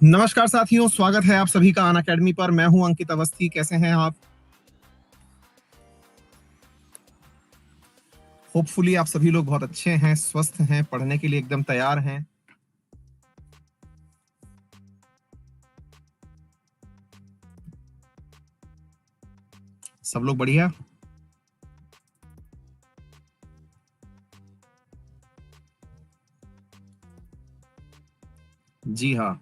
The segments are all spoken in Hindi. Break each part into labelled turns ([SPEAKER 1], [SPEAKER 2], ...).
[SPEAKER 1] नमस्कार साथियों, स्वागत है आप सभी का अन अकेडमी पर। मैं हूं अंकित अवस्थी। कैसे हैं आप? होपफुली आप सभी लोग बहुत अच्छे हैं, स्वस्थ हैं, पढ़ने के लिए एकदम तैयार हैं। सब लोग बढ़िया? जी हाँ।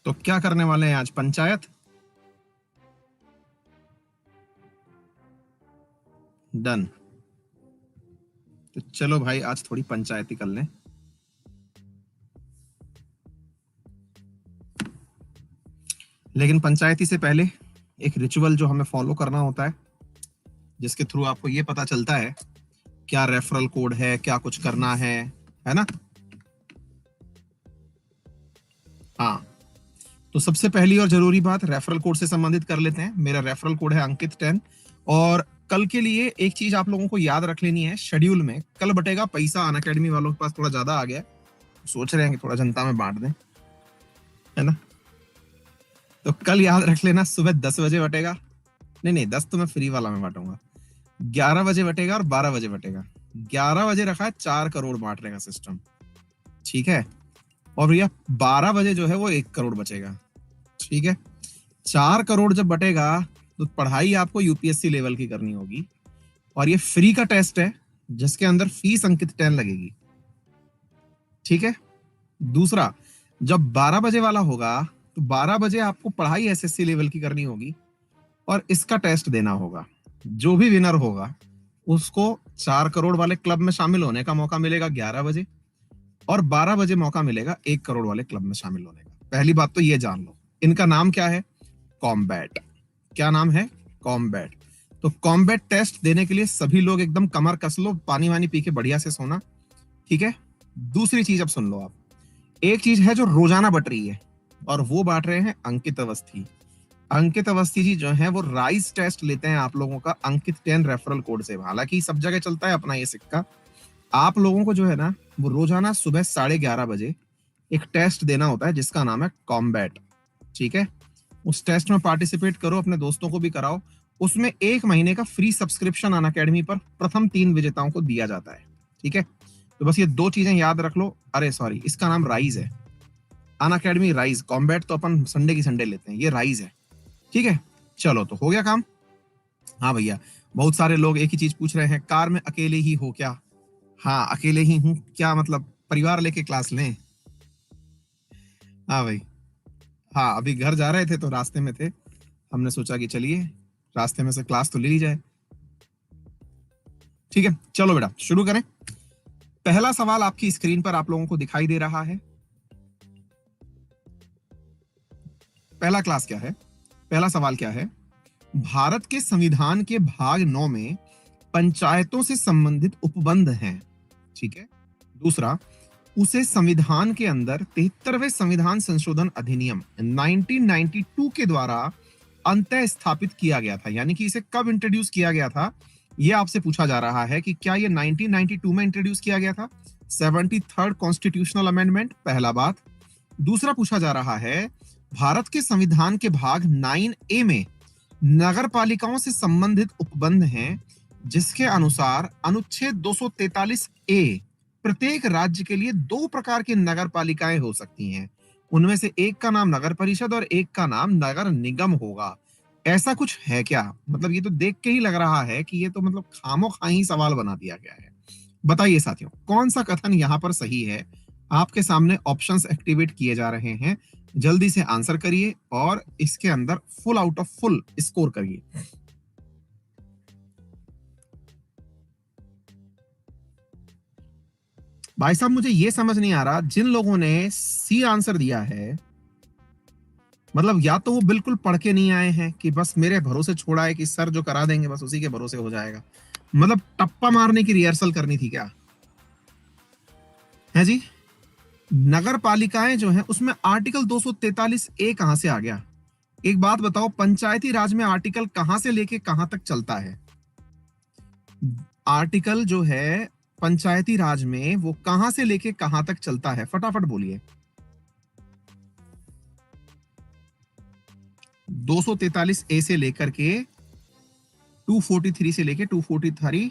[SPEAKER 1] तो क्या करने वाले हैं आज? पंचायत। डन। तो चलो भाई, आज थोड़ी पंचायती कर लें। लेकिन पंचायती से पहले एक रिचुअल जो हमें फॉलो करना होता है, जिसके थ्रू आपको ये पता चलता है क्या रेफरल कोड है, क्या कुछ करना है ना? हाँ। तो सबसे पहली और जरूरी बात, रेफरल कोड से संबंधित कर लेते हैं। मेरा रेफरल कोड है अंकित 10। और कल के लिए एक चीज आप लोगों को याद रख लेनी है, शेड्यूल में कल बटेगा पैसा। अन अकेडमी वालों के पास थोड़ा ज्यादा आ गया है, सोच रहे हैं कि थोड़ा जनता में बांट दें, है ना? तो कल याद रख लेना, सुबह 10 बजे बटेगा। नहीं नहीं, 10 तो मैं फ्री वाला में बांटूंगा। 11 बजे बटेगा और 12 बजे बटेगा। 11 बजे रखा है 4 करोड़ बांटने का सिस्टम, ठीक है? और भैया 12 बजे जो है वो 1 करोड़ बचेगा, ठीक है? 4 करोड़ जब बटेगा तो पढ़ाई आपको यूपीएससी लेवल की करनी होगी। और ये फ्री का टेस्ट है, जिसके अंदर फीस अंकित 10 लगेगी, ठीक है? दूसरा, जब 12 बजे वाला होगा तो 12 बजे आपको पढ़ाई एसएससी लेवल की करनी होगी और इसका टेस्ट देना होगा। जो भी विनर होगा उसको 4 करोड़ वाले क्लब में शामिल होने का मौका मिलेगा 11 बजे, और 12 बजे मौका मिलेगा 1 करोड़ वाले क्लब में शामिल होने का। पहली बात तो ये जान लो, इनका नाम क्या है? कॉम्बैट। क्या नाम है? कॉम्बैट। तो कॉम्बैट टेस्ट देने के लिए सभी लोग एकदम कमर कस लो, पानी वानी पी के बढ़िया से सोना, ठीक है? दूसरी चीज अब सुन लो आप। एक चीज है जो रोजाना बट रही है, और वो बांट रहे हैं अंकित अवस्थी। अंकित अवस्थी जी जो है वो राइज टेस्ट लेते हैं आप लोगों का अंकित 10 रेफरल कोड से। हालांकि सब जगह चलता है अपना ये सिक्का। आप लोगों को जो है ना, वो रोजाना सुबह 11:30 बजे एक टेस्ट देना होता है जिसका नाम है कॉम्बैट, ठीक है? उस टेस्ट में पार्टिसिपेट करो, अपने दोस्तों को भी कराओ। उसमें 1 महीने का फ्री सब्सक्रिप्शन अन अकेडमी पर प्रथम 3 विजेताओं को दिया जाता है, ठीक है? तो बस ये 2 चीजें याद रख लो। अरे सॉरी, इसका नाम राइज है, अन अकेडमी राइज। कॉम्बैट तो अपन संडे की संडे लेते हैं, ये राइज है, ठीक है? चलो, तो हो गया काम। हाँ भैया, बहुत सारे लोग एक ही चीज पूछ रहे हैं, कार में अकेले ही हो क्या? हाँ, अकेले ही हूँ। क्या मतलब परिवार लेके क्लास लें? हाँ भाई। हाँ, अभी घर जा रहे थे तो रास्ते में थे, हमने सोचा कि चलिए रास्ते में से क्लास तो ले ली जाए। ठीक है, चलो बेटा शुरू करें। पहला सवाल आपकी स्क्रीन पर आप लोगों को दिखाई दे रहा है। पहला क्लास क्या है? पहला सवाल क्या है? भारत के संविधान के भाग 9 में पंचायतों से संबंधित उपबंध हैं, ठीक है? दूसरा, उसे संविधान के अंदर 73वें संविधान संशोधन अधिनियम 1992 के द्वारा अंतः स्थापित किया गया था। यानी कि इसे कब इंट्रोड्यूस किया गया था, यह आपसे पूछा जा रहा है कि क्या यह 1992 में इंट्रोड्यूस किया गया था? 73rd कॉन्स्टिट्यूशनल अमेंडमेंट, पहला बात। दूसरा पूछा जा रहा है, भारत के संविधान के भाग 9A में नगर पालिकाओं से संबंधित उपबंध हैं, जिसके अनुसार अनुच्छेद 243A प्रत्येक राज्य के लिए 2 प्रकार की नगर पालिकाएं हो सकती हैं। उनमें से एक का नाम नगर परिषद और एक का नाम नगर निगम होगा। ऐसा कुछ है क्या? मतलब ये तो देख के ही लग रहा है कि ये तो मतलब खामोखा ही सवाल बना दिया गया है। बताइए साथियों, कौन सा कथन यहाँ पर सही है? आपके सामने ऑप्शंस एक्टिवेट किए जा रहे हैं, जल्दी से आंसर करिए और इसके अंदर full out of full score करिए। भाई साहब, मुझे ये समझ नहीं आ रहा, जिन लोगों ने सी आंसर दिया है, मतलब या तो वो बिल्कुल पढ़ के नहीं आए हैं कि बस मेरे भरोसे छोड़ा है कि सर जो करा देंगे बस उसी के भरोसे हो जाएगा। मतलब टप्पा मारने की रिहर्सल करनी थी क्या? है जी? नगर पालिकाएं जो है उसमें आर्टिकल 243A कहां से आ गया? एक बात बताओ, पंचायती राज में आर्टिकल कहां से लेके कहां तक चलता है? आर्टिकल जो है पंचायती राज में वो कहां से लेके कहां तक चलता है? फटाफट बोलिए। 243 ए से लेकर के 243 से लेके 243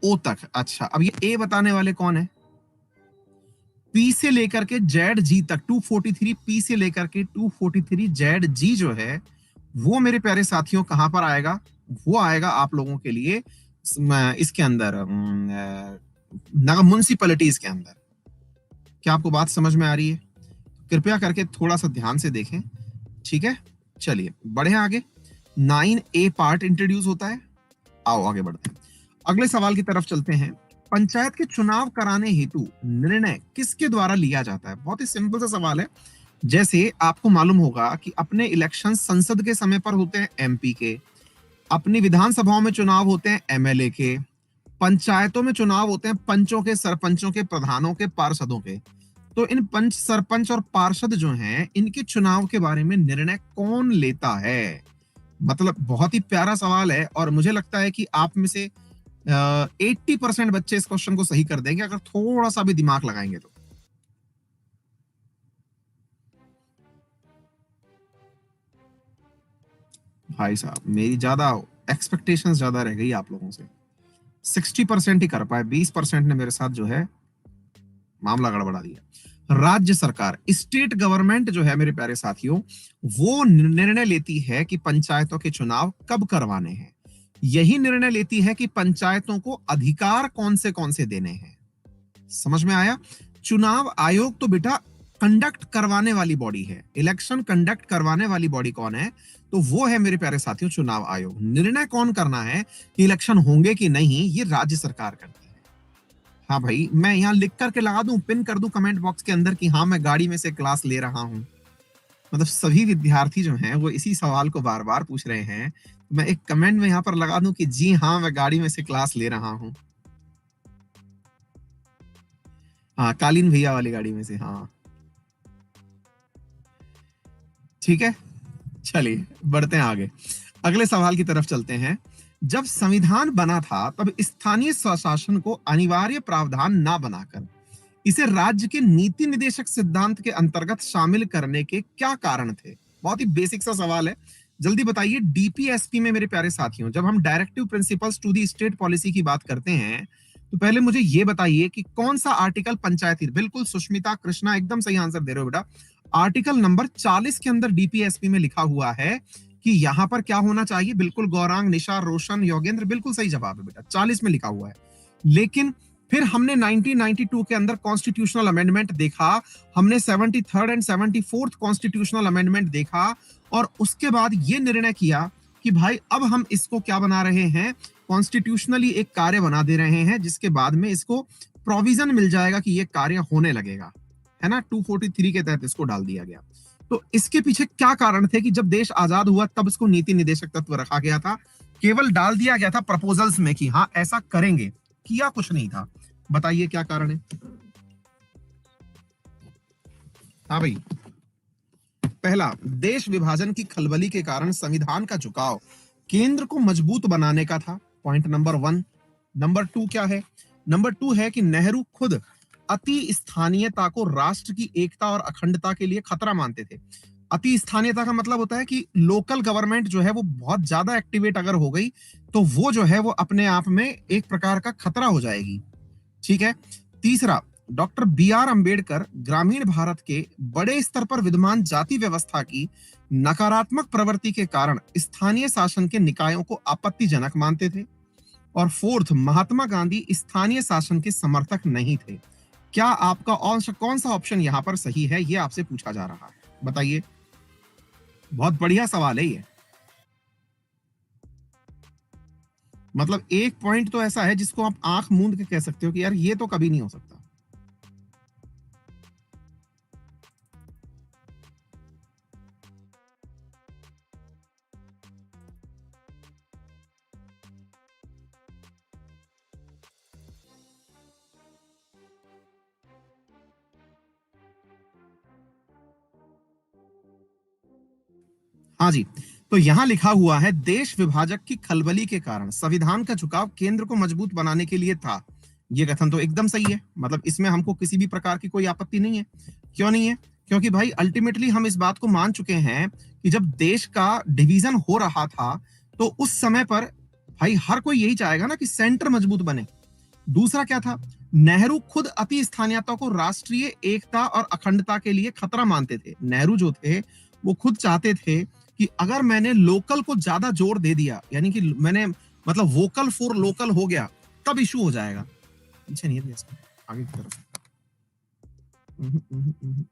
[SPEAKER 1] ओ तक। अच्छा, अब ये ए बताने वाले कौन है? पी से लेकर के जेड जी तक, 243 पी से लेकर के 243 जेड जी जो है, वो मेरे प्यारे साथियों कहां पर आएगा? वो आएगा आप लोगों के लिए इसके अंदर, नगर म्युनिसिपैलिटीज के अंदर। क्या आपको बात समझ में आ रही है? कृपया करके थोड़ा सा ध्यान से देखें, ठीक है? चलिए बढ़े आगे। 9A पार्ट इंट्रोड्यूस होता है। आओ आगे बढ़ते हैं, अगले सवाल की तरफ चलते हैं। पंचायत के चुनाव कराने हेतु निर्णय किसके द्वारा लिया जाता है? बहुत ही सिंपल सा सवाल है। जैसे आपको मालूम होगा कि अपने इलेक्शन संसद के समय पर होते हैं एमपी के, अपनी विधानसभाओं में चुनाव होते हैं एमएलए के, पंचायतों में चुनाव होते हैं पंचों के, सरपंचों के, प्रधानों के, पार्षदों के। तो इन पंच, सरपंच और पार्षद जो हैं, इनके चुनाव के बारे में निर्णय कौन लेता है? मतलब बहुत ही प्यारा सवाल है, और मुझे लगता है कि आप में से 80% बच्चे इस क्वेश्चन को सही कर देंगे अगर थोड़ा सा भी दिमाग लगाएंगे तो। भाई साहब, मेरी ज्यादा एक्सपेक्टेशंस ज्यादा रह गई आप लोगों से। 60% ही कर पाए, 20% ने मेरे साथ जो है मामला गड़बड़ा दिया। राज्य सरकार, स्टेट गवर्नमेंट जो है मेरे प्यारे साथियों, वो निर्णय लेती है कि पंचायतों के चुनाव कब करवाने हैं। यही निर्णय लेती है कि पंचायतों को अधिकार कौन से देने हैं। समझ में आया? चुनाव आयोग तो बेटा कंडक्ट करवाने वाली बॉडी है, इलेक्शन कंडक्ट करवाने वाली बॉडी कौन है? तो वो है मेरे प्यारे साथियों चुनाव आयोग। निर्णय कौन करना है कि इलेक्शन होंगे कि नहीं, ये राज्य सरकार करती है। हाँ भाई, मैं यहाँ लिख करके लगा दूं, पिन कर दूं कमेंट बॉक्स के अंदर कि हाँ मैं गाड़ी में से क्लास ले रहा हूँ। मतलब सभी विद्यार्थी जो हैं वो इसी सवाल को बार बार पूछ रहे हैं। मैं एक कमेंट में यहाँ पर लगा दूं कि जी हाँ मैं गाड़ी में से क्लास ले रहा हूँ। हाँ, कालीन भैया वाली गाड़ी में से, हाँ ठीक है। चलिए बढ़ते हैं आगे, अगले सवाल की तरफ चलते हैं। जब संविधान बना था तब स्थानीय स्वशासन को अनिवार्य प्रावधान ना बनाकर इसे राज्य के नीति निदेशक सिद्धांत के अंतर्गत शामिल करने के क्या कारण थे? बहुत ही बेसिक सा सवाल है, जल्दी बताइए। डीपीएसपी में मेरे प्यारे साथियों, जब हम directive principles to the state policy की बात करते हैं, तो पहले मुझे यह बताइए कि कौन सा आर्टिकल पंचायती, बिल्कुल सुष्मिता कृष्णा एकदम सही आंसर दे रहे हो बेटा। आर्टिकल नंबर 40 के अंदर डीपीएसपी में लिखा हुआ है कि यहां पर क्या होना चाहिए। बिल्कुल गौरांग, निशा, रोशन, योगेंद्र, बिल्कुल सही जवाब है बेटा, 40 में लिखा हुआ है। लेकिन फिर हमने 1992 के अंदर कॉन्स्टिट्यूशनल अमेंडमेंट देखा, हमने 73rd and 74th constitutional amendment देखा, और उसके बाद ये निर्णय किया कि भाई अब हम इसको क्या बना रहे हैं, कॉन्स्टिट्यूशनली एक कार्य बना दे रहे हैं, जिसके बाद में इसको प्रोविजन मिल जाएगा कि ये कार्य होने लगेगा, है ना। 243 के तहत इसको डाल दिया गया। तो इसके पीछे क्या कारण थे कि जब देश आजाद हुआ तब इसको नीति निदेशक तत्व रखा गया था? केवल डाल दिया गया था प्रपोजल्स में कि हाँ ऐसा करेंगे, किया कुछ नहीं था। बताइए क्या कारण है? हाँ भाई, पहला, देश विभाजन की खलबली के कारण संविधान का झुकाव केंद्र को मजबूत बनाने का था, पॉइंट नंबर 1। नंबर 2 क्या है? नंबर 2 है कि नेहरू खुद अति स्थानीयता को राष्ट्र की एकता और अखंडता के लिए खतरा मानते थे। अति स्थानीयता का मतलब होता है कि लोकल गवर्नमेंट जो है वो बहुत ज्यादा एक्टिवेट अगर हो गई तो वो जो है वो अपने आप में एक प्रकार का खतरा हो जाएगी, ठीक है। तीसरा, डॉक्टर बी.आर. अंबेडकर ग्रामीण भारत के बड़े स्तर पर विद्यमान जाति व्यवस्था की नकारात्मक प्रवृत्ति के कारण स्थानीय शासन के निकायों को आपत्तिजनक मानते थे। और फोर्थ, महात्मा गांधी स्थानीय शासन के समर्थक नहीं थे। क्या आपका कौन सा ऑप्शन यहाँ पर सही है, ये आपसे पूछा जा रहा है, बताइए। बहुत बढ़िया सवाल है ये। मतलब एक पॉइंट तो ऐसा है जिसको आप आंख मूंद के कह सकते हो कि यार ये तो कभी नहीं हो सकता। हाँ जी, तो यहां लिखा हुआ है देश विभाजक की खलबली के कारण संविधान का झुकाव केंद्र को मजबूत बनाने के लिए था। ये कथन तो एकदम सही है, मतलब इसमें हमको किसी भी प्रकार की कोई आपत्ति नहीं है। क्यों नहीं है? क्योंकि भाई अल्टीमेटली हम इस बात को मान चुके हैं कि जब देश का डिवीजन हो रहा था तो उस समय पर भाई हर कोई यही चाहेगा ना कि सेंटर मजबूत बने। दूसरा क्या था, नेहरू खुद अति स्थानीयता को राष्ट्रीय एकता और अखंडता के लिए खतरा मानते थे। नेहरू जो थे वो खुद चाहते थे कि अगर मैंने लोकल को ज्यादा जोर दे दिया, यानी कि मैंने मतलब वोकल फॉर लोकल हो गया, तब इशू हो जाएगा। पीछे नहीं है इसका, आगे की तरफ। हम्म, हम्म, हम्म।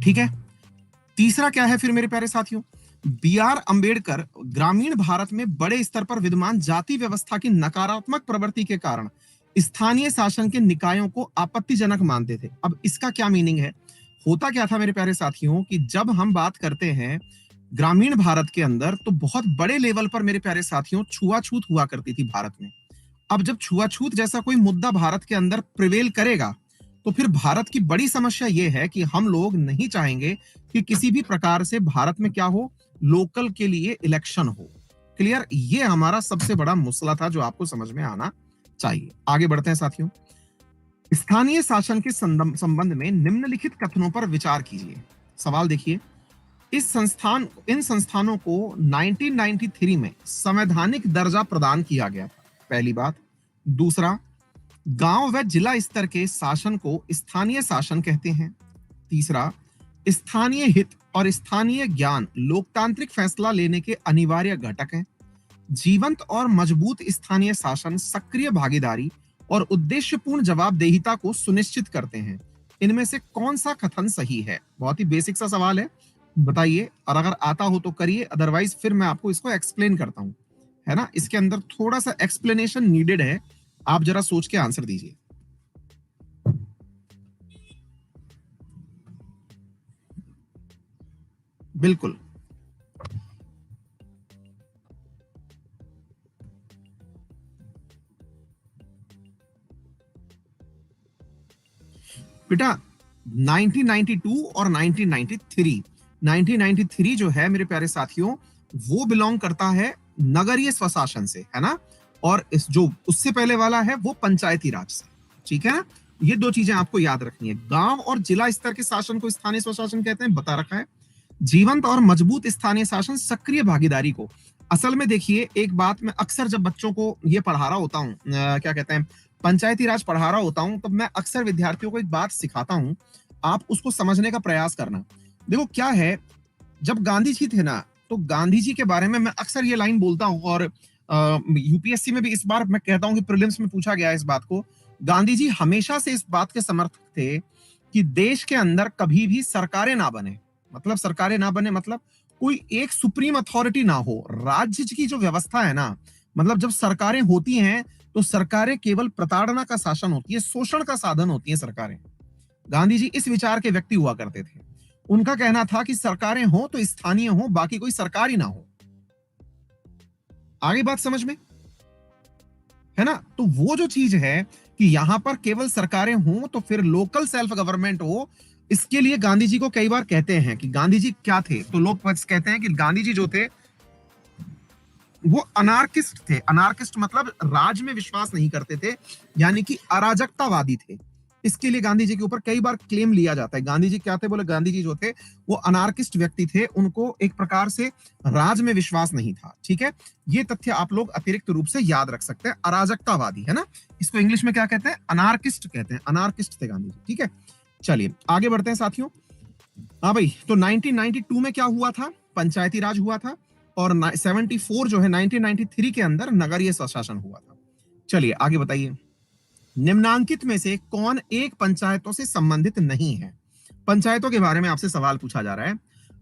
[SPEAKER 1] ठीक है, तीसरा क्या है फिर मेरे प्यारे साथियों, बी आर अंबेडकर ग्रामीण भारत में बड़े स्तर पर विद्यमान जाति व्यवस्था की नकारात्मक प्रवृत्ति के कारण स्थानीय शासन के निकायों को आपत्तिजनक मानते थे। अब इसका क्या मीनिंग है, होता क्या था मेरे प्यारे साथियों कि जब हम बात करते हैं ग्रामीण भारत के अंदर तो बहुत बड़े लेवल पर मेरे प्यारे साथियों छुआछूत हुआ करती थी भारत में। अब जब छुआछूत जैसा कोई मुद्दा भारत के अंदर प्रिवेल करेगा तो फिर भारत की बड़ी समस्या यह है कि हम लोग नहीं चाहेंगे कि किसी भी प्रकार से भारत में क्या हो, लोकल के लिए इलेक्शन हो। क्लियर, ये हमारा सबसे बड़ा मसला था जो आपको समझ में आना चाहिए। आगे बढ़ते हैं साथियों, स्थानीय शासन के संबंध में निम्नलिखित कथनों पर विचार कीजिए। सवाल देखिए, इन संस्थानों को 1993 में संवैधानिक दर्जा प्रदान किया गया था, पहली बात। दूसरा, गांव व जिला स्तर के शासन को स्थानीय शासन कहते हैं। तीसरा, स्थानीय हित और स्थानीय ज्ञान लोकतांत्रिक फैसला लेने के अनिवार्य घटक हैं। जीवंत और मजबूत स्थानीय शासन सक्रिय भागीदारी और उद्देश्यपूर्ण जवाबदेहिता को सुनिश्चित करते हैं। इनमें से कौन सा कथन सही है? बहुत ही बेसिक सा सवाल है, बताइए, और अगर आता हो तो करिए, अदरवाइज फिर मैं आपको इसको एक्सप्लेन करता हूं, है ना। इसके अंदर थोड़ा सा एक्सप्लेनेशन नीडेड है, आप जरा सोच के आंसर दीजिए। बिल्कुल, बेटा 1992 और 1993, 1993 जो है मेरे प्यारे साथियों वो बिलोंग करता है नगरीय स्वशासन से, है ना। और इस जो उससे पहले वाला है वो पंचायती राज से, ठीक है ना। ये दो चीजें आपको याद रखनी है। गांव और जिला स्तर के शासन को स्थानीय स्वशासन कहते हैं, बता रखा है। जीवंत और मजबूत स्थानीय शासन सक्रिय भागीदारी को, असल में देखिए एक बात, मैं अक्सर जब बच्चों को ये पढ़ा रहा होता हूँ, क्या कहते हैं, पंचायती राज पढ़ा रहा होता हूँ, तब मैं अक्सर विद्यार्थियों को एक बात सिखाता हूँ, आप उसको समझने का प्रयास करना। देखो क्या है, जब गांधी जी थे ना, तो गांधी जी के बारे में मैं अक्सर ये लाइन बोलता हूँ, और यूपीएससी में भी इस बार मैं कहता हूँ कि प्रीलिम्स में पूछा गया है इस बात को। गांधी जी हमेशा से इस बात के समर्थक थे कि देश के अंदर कभी भी सरकारें ना बने, मतलब सरकारें ना बने मतलब कोई एक सुप्रीम अथॉरिटी ना हो। राज्य की जो व्यवस्था है ना, मतलब जब सरकारें होती हैं तो सरकारें केवल प्रताड़ना का शासन होती है, शोषण का साधन होती है सरकारें। गांधी जी इस विचार के व्यक्ति हुआ करते थे। उनका कहना था कि सरकारें हो तो स्थानीय हो, बाकी कोई सरकार ही ना हो। आगे बात समझ में है ना। तो वो जो चीज है कि यहां पर केवल सरकारें हों तो फिर लोकल सेल्फ गवर्नमेंट हो, इसके लिए गांधी जी को कई बार कहते हैं कि गांधी जी क्या थे, तो लोग बस कहते हैं कि गांधी जी जो थे वो अनार्किस्ट थे। अनार्किस्ट मतलब राज में विश्वास नहीं करते थे, यानी कि अराजकतावादी थे। इसके लिए गांधी जी के ऊपर कई बार क्लेम लिया जाता है। गांधी जी क्या थे, बोले गांधी जी जो थे वो अनार्किस्ट व्यक्ति थे, उनको एक प्रकार से राज में विश्वास नहीं था। ठीक है, ये तथ्य आप लोग अतिरिक्त रूप से याद रख सकते हैं। अराजकतावादी, है ना, इसको इंग्लिश में क्या कहते हैं, अनार्किस्ट कहते हैं। अनार्किस्ट थे गांधी जी। ठीक है, चलिए आगे बढ़ते हैं साथियों। हाँ भाई, तो 1992 में क्या हुआ था, पंचायती राज हुआ था, और 74 जो है 1993 के अंदर नगरीय स्वशासन हुआ था। चलिए आगे बताइए, निम्नांकित में से कौन एक पंचायतों से संबंधित नहीं है? पंचायतों के बारे में आपसे सवाल पूछा जा रहा है।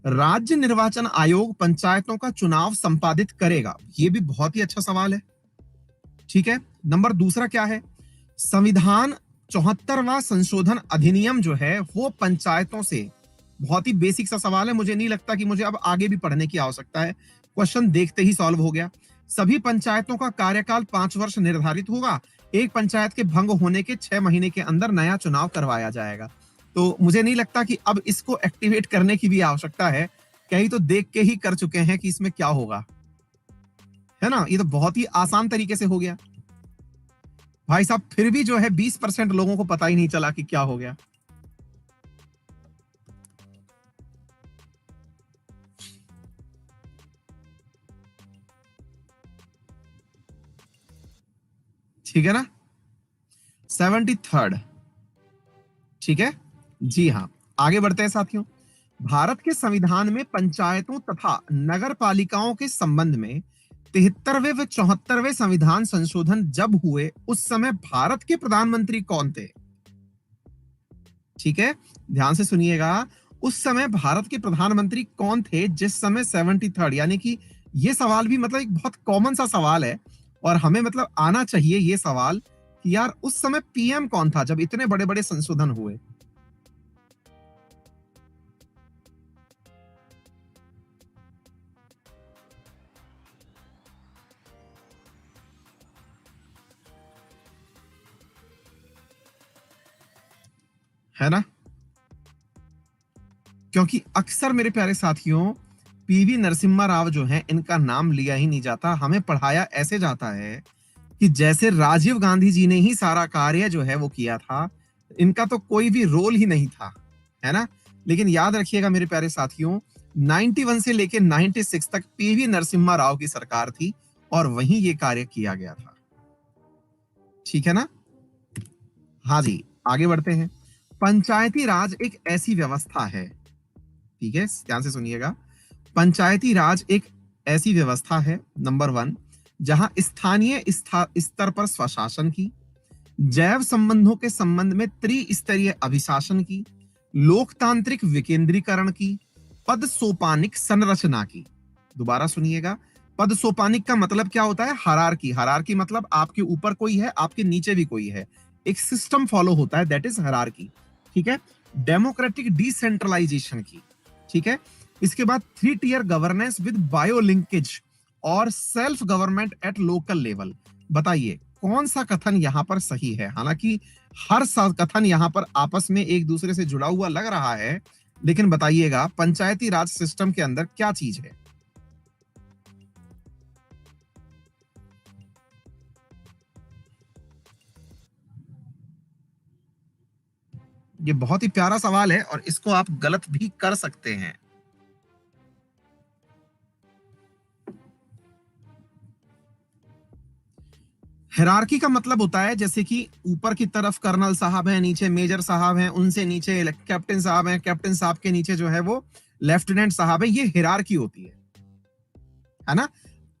[SPEAKER 1] राज्य निर्वाचन आयोग पंचायतों का चुनाव संपादित करेगा, यह भी बहुत ही अच्छा सवाल है। ठीक है, नंबर दूसरा क्या है, संविधान 74वां संशोधन अधिनियम जो है वो पंचायतों से, बहुत ही बेसिक सा सवाल है, मुझे नहीं लगता कि मुझे अब आगे भी पढ़ने की आवश्यकता है, क्वेश्चन देखते ही सॉल्व हो गया। सभी पंचायतों का कार्यकाल 5 वर्ष निर्धारित होगा। एक पंचायत के भंग होने के 6 महीने के अंदर नया चुनाव करवाया जाएगा। तो मुझे नहीं लगता कि अब इसको एक्टिवेट करने की भी आवश्यकता है, कहीं तो देख के ही कर चुके हैं कि इसमें क्या होगा, है ना? ये तो बहुत ही आसान तरीके से हो गया भाई साहब, फिर भी जो है 20% लोगों को पता ही नहीं चला कि क्या हो गया। ठीक है ना? 73rd, ठीक है जी हाँ। आगे बढ़ते हैं साथियों। भारत के संविधान में पंचायतों तथा नगर पालिकाओं के संबंध में 73वें व 74वें संविधान संशोधन जब हुए, उस समय भारत के प्रधानमंत्री कौन थे? ठीक है, ध्यान से सुनिएगा। उस समय भारत के प्रधानमंत्री कौन थे जिस समय 73rd, यानी कि ये सवाल भी मतलब एक बहुत कॉमन सा सवाल है और हमें मतलब आना चाहिए ये सवाल कि यार उस समय पीएम कौन था जब इतने बड़े बड़े संशोधन हुए। है ना? क्योंकि अक्सर मेरे प्यारे साथियों पीवी नरसिम्हा राव जो हैं इनका नाम लिया ही नहीं जाता, हमें पढ़ाया ऐसे जाता है कि जैसे राजीव गांधी जी ने ही सारा कार्य जो है वो किया था, इनका तो कोई भी रोल ही नहीं था, है ना? लेकिन याद रखिएगा मेरे प्यारे साथियों, 91 से लेके 96 तक पीवी नरसिम्हा राव की सरकार थी और वहीं ये कार्य किया गया था। ठीक है ना? हाँ जी, आगे बढ़ते हैं। पंचायती राज एक ऐसी व्यवस्था है, ठीक है, ध्यान से सुनिएगा। पंचायती राज एक ऐसी व्यवस्था है, नंबर 1, जहां स्थानीय स्तर पर स्वशासन की, जैव संबंधों के संबंध में त्रिस्तरीय अभिशासन की, लोकतांत्रिक विकेंद्रीकरण की, पद सोपानिक संरचना की। दोबारा सुनिएगा, पद सोपानिक का मतलब क्या होता है? हायरार्की। हायरार्की मतलब आपके ऊपर कोई है, आपके नीचे भी कोई है, एक सिस्टम फॉलो होता है, दैट इज हायरार्की। ठीक है, डेमोक्रेटिक डिसेंट्रलाइजेशन की। ठीक है, इसके बाद 3 tier governance with bio linkage और self government at local level. बताइए कौन सा कथन यहां पर सही है? हालांकि हर कथन यहां पर आपस में एक दूसरे से जुड़ा हुआ लग रहा है, लेकिन बताइएगा पंचायती राज सिस्टम के अंदर क्या चीज है? ये बहुत ही प्यारा सवाल है और इसको आप गलत भी कर सकते हैं। हिरार्की का मतलब होता है जैसे कि ऊपर की तरफ कर्नल साहब हैं, नीचे मेजर साहब हैं, उनसे नीचे कैप्टन साहब हैं, कैप्टन साहब के नीचे जो है वो लेफ्टिनेंट साहब है। ये हिरार्की होती है ना?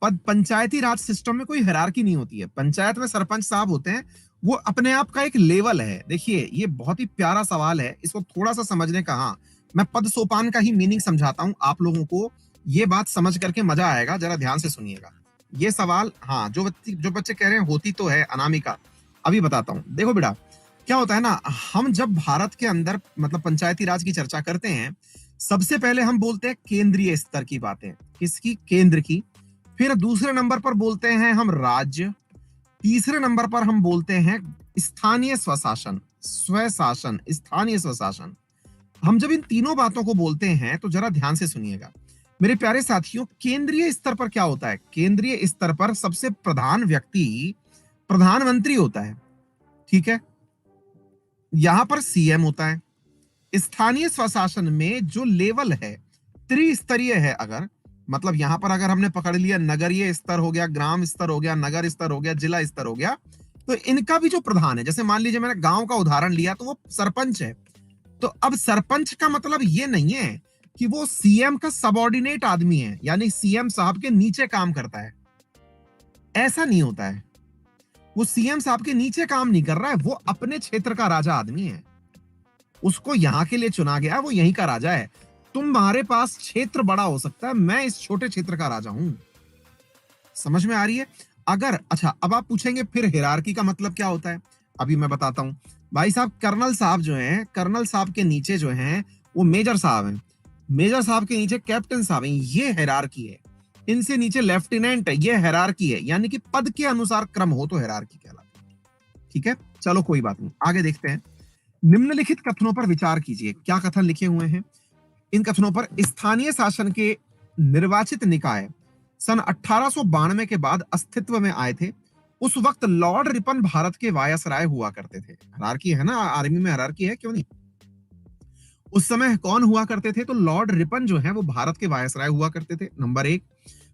[SPEAKER 1] पंचायती राज सिस्टम में कोई हिरार्की नहीं होती है। पंचायत में सरपंच साहब होते हैं, वो अपने आप का एक लेवल है। देखिए ये बहुत ही प्यारा सवाल है, इसको थोड़ा सा समझने का, हाँ मैं पद सोपान का ही मीनिंग समझाता हूं आप लोगों को, ये बात समझ करके मजा आएगा, जरा ध्यान से सुनिएगा ये सवाल। हाँ, जो बच्चे कह रहे हैं होती तो है अनामिका, अभी बताता हूँ। देखो बेटा, क्या होता है ना, हम जब भारत के अंदर मतलब पंचायती राज की चर्चा करते हैं, सबसे पहले हम बोलते हैं केंद्रीय स्तर की बातें, किसकी? केंद्र की। फिर दूसरे नंबर पर बोलते हैं हम राज्य, तीसरे नंबर पर हम बोलते हैं स्थानीय स्वशासन, स्वशासन, स्थानीय स्वशासन। हम जब इन तीनों बातों को बोलते हैं तो जरा ध्यान से सुनिएगा मेरे प्यारे साथियों। केंद्रीय स्तर पर क्या होता है? केंद्रीय स्तर पर सबसे प्रधान व्यक्ति प्रधानमंत्री होता है, ठीक है, यहां पर सीएम होता है। स्थानीय स्वशासन में जो लेवल है त्रिस्तरीय है, अगर मतलब यहां पर अगर हमने पकड़ लिया नगरीय स्तर हो गया, ग्राम स्तर हो गया, नगर स्तर हो गया, जिला स्तर हो गया, तो इनका भी जो प्रधान है, जैसे मान लीजिए मैंने गांव का उदाहरण लिया तो वो सरपंच है। तो अब सरपंच का मतलब ये नहीं है कि वो सीएम का सबऑर्डिनेट आदमी है, यानी सीएम साहब के नीचे काम करता है, ऐसा नहीं होता है। वो सीएम साहब के नीचे काम नहीं कर रहा है, वो अपने क्षेत्र का राजा आदमी है, उसको यहां के लिए चुना गया, वो यहीं का राजा है। तुम्हारे पास क्षेत्र बड़ा हो सकता है, मैं इस छोटे क्षेत्र का राजा हूं। समझ में आ रही है? अगर अच्छा, अब आप पूछेंगे फिर हिरार्की का मतलब क्या होता है? अभी मैं बताता हूं भाई साहब। कर्नल साहब जो हैं, कर्नल साहब के नीचे जो हैं वो मेजर साहब हैं, मेजर साहब के नीचे कैप्टन साहब हैं, ये हिरार्की है। इनसे नीचे लेफ्टिनेंट है, ये हिरार्की है, यानी कि पद के अनुसार क्रम हो तो हिरार्की कहलाता है। ठीक है, चलो कोई बात नहीं, आगे देखते हैं। निम्नलिखित कथनों पर विचार कीजिए। क्या कथन लिखे हुए हैं इन कथनों पर? स्थानीय शासन के निर्वाचित निकाय सन 1892 के बाद अस्तित्व में आए थे। उस वक्त लॉर्ड रिपन भारत के वायसराय हुआ करते थे। हायरार्की है ना, आर्मी में हायरार्की है, क्यों नहीं? उस समय कौन हुआ करते थे? तो लॉर्ड रिपन जो है वो भारत के वायसराय हुआ करते थे। नंबर एक,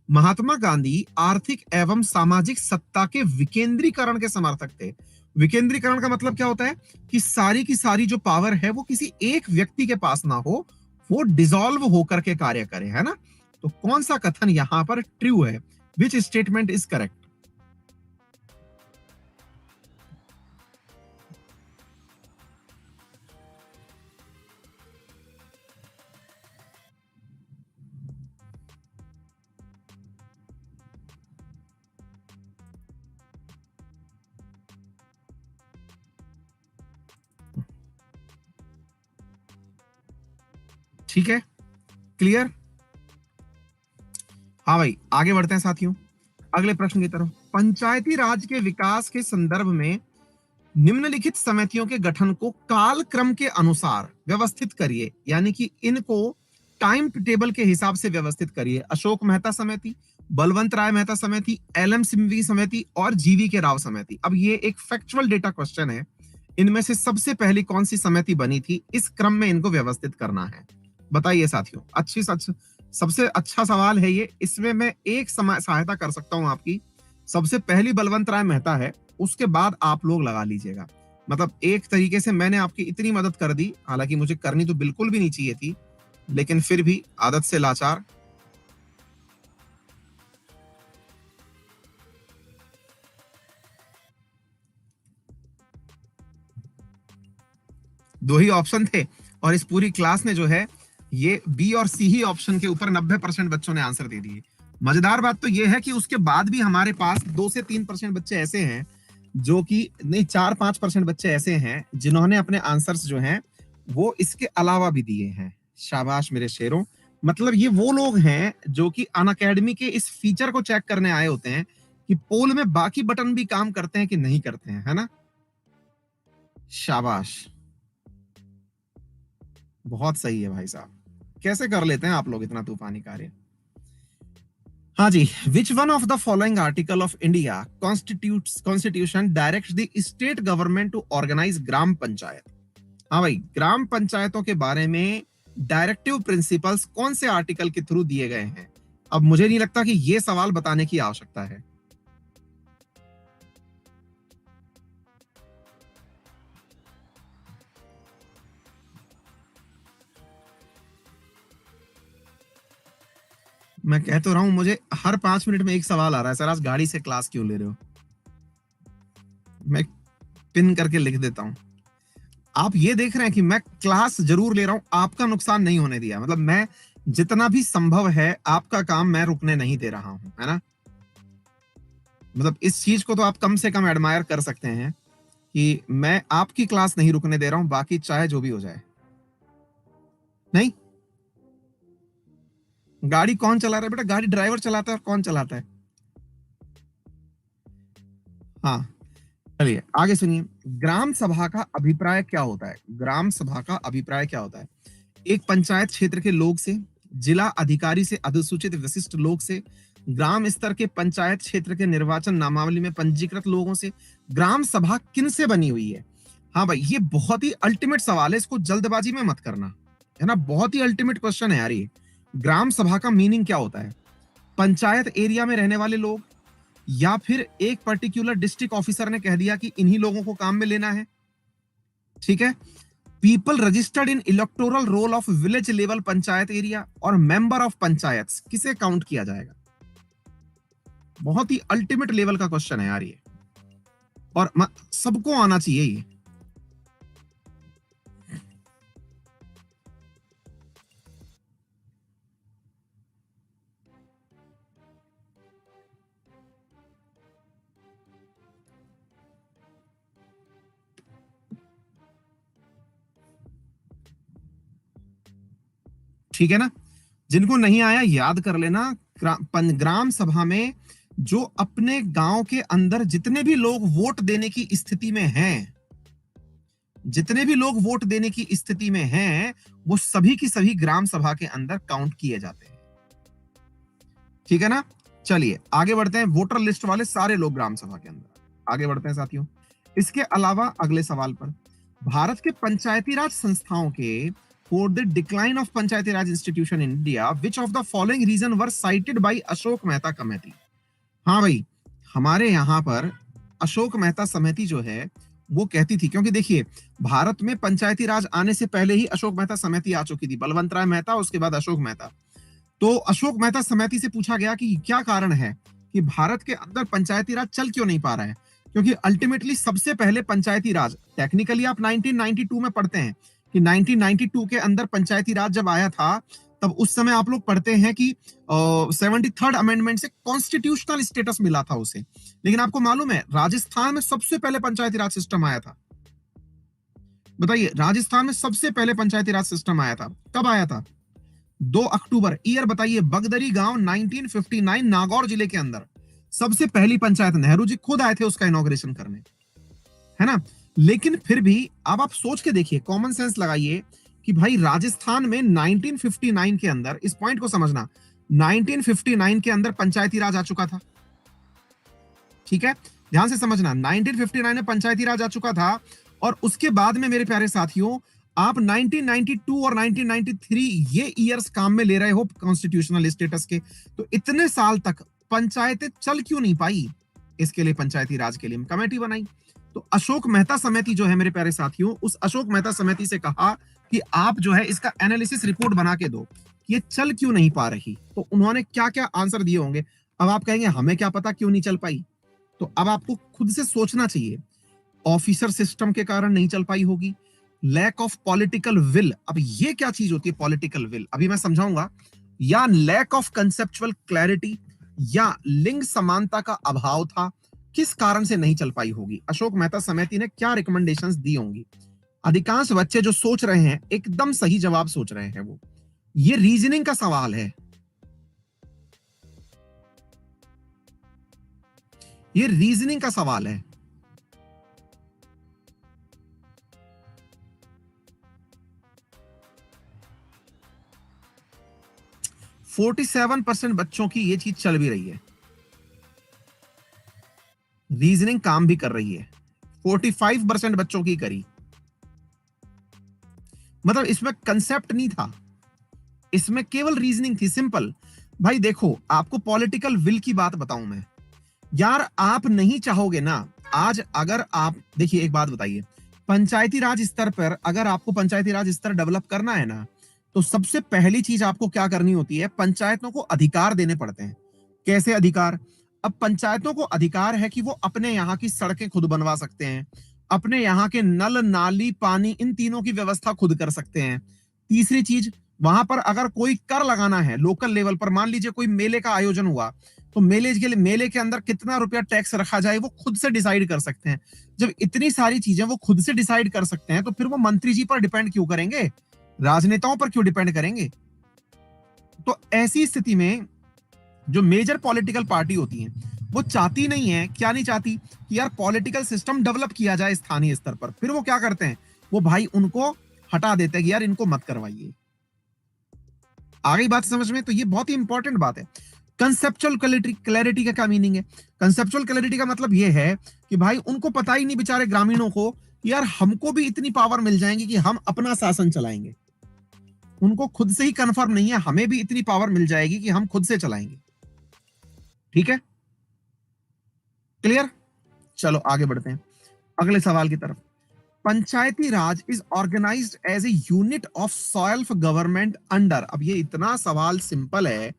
[SPEAKER 1] महात्मा गांधी आर्थिक एवं सामाजिक सत्ता के विकेंद्रीकरण के समर्थक थे। विकेंद्रीकरण का मतलब क्या होता है? कि सारी की सारी जो पावर है वो किसी एक व्यक्ति के पास ना हो, वो डिसॉल्व होकर के कार्य करे, है ना? तो कौन सा कथन यहां पर ट्रू है? Which statement is correct? ठीक है, क्लियर? हाँ भाई, आगे बढ़ते हैं साथियों अगले प्रश्न की तरफ। पंचायती राज के विकास के संदर्भ में निम्नलिखित समितियों के गठन को कालक्रम के अनुसार व्यवस्थित करिए, यानी कि इनको टाइम टेबल के हिसाब से व्यवस्थित करिए। अशोक मेहता समिति, बलवंत राय मेहता समिति, एलएम सिंघवी समिति और जीवी के राव समिति। अब ये एक फैक्चुअल डेटा क्वेश्चन है, इनमें से सबसे पहली कौन सी समिति बनी थी, इस क्रम में इनको व्यवस्थित करना है। बताइए साथियों, अच्छी सच सबसे अच्छा सवाल है ये। इसमें मैं एक सहायता कर सकता हूं आपकी। सबसे पहली बलवंत राय मेहता है, उसके बाद आप लोग लगा लीजिएगा। मतलब एक तरीके से मैंने आपकी इतनी मदद कर दी, हालांकि मुझे करनी तो बिल्कुल भी नहीं चाहिए थी, लेकिन फिर भी आदत से लाचार। दो ही ऑप्शन थे और इस पूरी क्लास ने जो है ये बी और सी ही ऑप्शन के ऊपर 90% बच्चों ने आंसर दे दिए। मजेदार बात तो ये है कि उसके बाद भी हमारे पास 2 से 3% बच्चे ऐसे हैं जो कि नहीं, 4-5% बच्चे ऐसे हैं जिन्होंने अपने आंसर्स जो हैं वो इसके अलावा भी दिए हैं। शाबाश मेरे शेरों। मतलब ये वो लोग हैं जो कि अनअकैडमी के इस फीचर को चेक करने आए होते हैं कि पोल में बाकी बटन भी काम करते हैं कि नहीं करते हैं, है ना? शाबाश, बहुत सही है भाई साहब। कैसे कर लेते हैं आप लोग इतना तूफानी कार्य? हाँ जी। Which one of the following article of India constitution direct the state government to organize ग्राम पंचायत? हाँ भाई, ग्राम पंचायतों के बारे में डायरेक्टिव प्रिंसिपल्स कौन से आर्टिकल के थ्रू दिए गए हैं? अब मुझे नहीं लगता कि यह सवाल बताने की आवश्यकता है। मैं कह तो रहा हूं, मुझे हर 5 मिनट में एक सवाल आ रहा है, सर आज गाड़ी से क्लास क्यों ले रहे हो? मैं पिन करके लिख देता हूं। आप ये देख रहे हैं कि मैं क्लास जरूर ले रहा हूं, आपका नुकसान नहीं होने दिया। मतलब मैं जितना भी संभव है आपका काम मैं रुकने नहीं दे रहा हूं, है ना? मतलब इस चीज को तो आप कम से कम एडमायर कर सकते हैं कि मैं आपकी क्लास नहीं रुकने दे रहा हूं, बाकी चाहे जो भी हो जाए। नहीं, गाड़ी कौन चला रहा है बेटा? गाड़ी ड्राइवर चलाता है और कौन चलाता है? हाँ, चलिए आगे सुनिए। ग्राम सभा का अभिप्राय क्या होता है? ग्राम सभा का अभिप्राय क्या होता है? एक पंचायत क्षेत्र के लोग से, जिला अधिकारी से, अधिसूचित विशिष्ट लोग से, ग्राम स्तर के पंचायत क्षेत्र के निर्वाचन नामावली में पंजीकृत लोगों से। ग्राम सभा किन से बनी हुई है? हाँ भाई, ये बहुत ही अल्टीमेट सवाल है, इसको जल्दबाजी में मत करना, है ना? बहुत ही अल्टीमेट क्वेश्चन है यार ये। ग्राम सभा का मीनिंग क्या होता है? पंचायत एरिया में रहने वाले लोग, या फिर एक पर्टिकुलर डिस्ट्रिक्ट ऑफिसर ने कह दिया कि इन्हीं लोगों को काम में लेना है। ठीक है। People registered in electoral roll of village level panchayat area और मेंबर ऑफ पंचायत किसे काउंट किया जाएगा? बहुत ही अल्टीमेट लेवल का क्वेश्चन है यार ये, और सबको आना चाहिए ये। ठीक है ना? जिनको नहीं आया याद कर लेना। ग्राम सभा में जो अपने गांव के अंदर जितने भी लोग वोट देने की स्थिति में हैं, जितने भी लोग वोट देने की स्थिति में हैं, वो सभी की सभी ग्राम सभा के अंदर काउंट किए जाते हैं। ठीक है ना? चलिए आगे बढ़ते हैं। वोटर लिस्ट वाले सारे लोग ग्राम सभा के अंदर। आगे बढ़ते हैं साथियों। इसके अलावा अगले सवाल पर, भारत के पंचायती राज संस्थाओं के for the decline of Panchayati Raj institution in India which of the following reason were cited by Ashok Mehta committee. हाँ भाई, हमारे यहाँ पर अशोक मेहता समिति जो है वो कहती थी, क्योंकि देखिए भारत में पंचायती राज आने से पहले ही अशोक मेहता समिति आ चुकी थी, बलवंत राय मेहता, उसके बाद अशोक मेहता। तो अशोक मेहता समिति से पूछा गया कि क्या कारण है कि भारत के अंदर पंचायती राज चल क्यों नहीं पा रहा है, क्योंकि अल्टीमेटली सबसे पहले पंचायती राज, टेक्निकली आप 1992 में पढ़ते हैं कि 1992 के अंदर पंचायती राज जब आया था, तब उस समय आप लोग पढ़ते हैं कि 73rd अमेंडमेंट से कॉन्स्टिट्यूशनल स्टेटस मिला था उसे। लेकिन आपको मालूम है राजस्थान में सबसे पहले पंचायती राज सिस्टम आया था। बताइए, राजस्थान में सबसे पहले पंचायती राज सिस्टम आया था, कब आया था? 2 अक्टूबर, ईयर बताइए। बगदरी गांव 1959 नागौर जिले के अंदर सबसे पहली पंचायत, नेहरू जी खुद आए थे उसका इनॉग्रेशन करने, है ना? लेकिन फिर भी अब आप सोच के देखिए, कॉमन सेंस लगाइए कि भाई राजस्थान में 1959 के अंदर, इस पॉइंट को समझना, 1959 के अंदर पंचायती राज आ चुका था। ठीक है, ध्यान से समझना, 1959 में पंचायती राज आ चुका था, और उसके बाद में मेरे प्यारे साथियों आप 1992 और 1993 ये ईयर्स काम में ले रहे हो कॉन्स्टिट्यूशनल स्टेटस के। तो इतने साल तक पंचायतें चल क्यों नहीं पाई? इसके लिए पंचायती राज के लिए कमेटी बनाई। तो अशोक मेहता समिति जो है मेरे प्यारे साथियों, उस अशोक मेहता समिति से कहा कि आप जो है इसका एनालिसिस रिपोर्ट बना के दो, ये चल क्यों नहीं पा रही। तो उन्होंने क्या क्या आंसर दिए होंगे। अब आप कहेंगे हमें क्या पता क्यों नहीं चल पाई, तो अब आपको खुद से सोचना चाहिए। ऑफिसर सिस्टम के कारण नहीं चल पाई होगी, लैक ऑफ पॉलिटिकल विल, अब ये क्या चीज होती है पॉलिटिकल विल, अभी मैं समझाऊंगा, या लैक ऑफ कंसेप्चुअल क्लैरिटी, या लिंग समानता का अभाव था, किस कारण से नहीं चल पाई होगी। अशोक मेहता समिति ने क्या रिकमेंडेशंस दी होंगी। अधिकांश बच्चे जो सोच रहे हैं एकदम सही जवाब सोच रहे हैं, वो ये रीजनिंग का सवाल है, ये रीजनिंग का सवाल है। फोर्टी 47% बच्चों की ये चीज चल भी रही है, रीजनिंग काम भी कर रही है। 45% बच्चों की करी, मतलब इसमें कंसेप्ट नहीं था, इसमें केवल रीजनिंग थी, सिंपल। भाई देखो, आपको पॉलिटिकल विल की बात बताऊं मैं, यार आप नहीं चाहोगे ना, आज अगर आप देखिए, एक बात बताइए, पंचायती राज स्तर पर अगर आपको पंचायती राज स्तर डेवलप करना है ना, तो सबसे पहली चीज आपको क्या करनी होती है, पंचायतों को अधिकार देने पड़ते हैं। कैसे अधिकार? अब पंचायतों को अधिकार है कि वो अपने यहाँ की सड़कें खुद बनवा सकते हैं, अपने यहाँ के नल नाली पानी इन तीनों की व्यवस्था खुद कर सकते हैं। तीसरी चीज, वहां पर अगर कोई कर लगाना है लोकल लेवल पर, मान लीजिए कोई मेले का आयोजन हुआ, तो मेले के अंदर कितना रुपया टैक्स रखा जाए वो खुद से डिसाइड कर सकते हैं। जब इतनी सारी चीजें वो खुद से डिसाइड कर सकते हैं, तो फिर वो मंत्री जी पर डिपेंड क्यों करेंगे, राजनेताओं पर क्यों डिपेंड करेंगे? तो ऐसी स्थिति में जो मेजर पॉलिटिकल पार्टी होती हैं, वो चाहती नहीं है, क्या नहीं चाहती, कि यार पॉलिटिकल सिस्टम डेवलप किया जाए स्थानीय स्तर पर। फिर वो क्या करते हैं, वो भाई उनको हटा देते हैं कि यार इनको मत करवाइए। आ गई बात समझ में? तो ये बहुत ही इंपॉर्टेंट बात है। कंसेप्चुअल क्लैरिटी का क्या मीनिंग है? कंसेप्चुअल क्लैरिटी का मतलब ये है कि भाई उनको पता ही नहीं बेचारे ग्रामीणों को, यार हमको भी इतनी पावर मिल जाएंगी कि हम अपना शासन चलाएंगे। उनको खुद से ही कंफर्म नहीं है, हमें भी इतनी पावर मिल जाएगी कि हम खुद से चलाएंगे। ठीक है, क्लियर? चलो आगे बढ़ते हैं अगले सवाल की तरफ। पंचायती Raj is organized as a unit of self government under, अब ये इतना सवाल सिंपल है,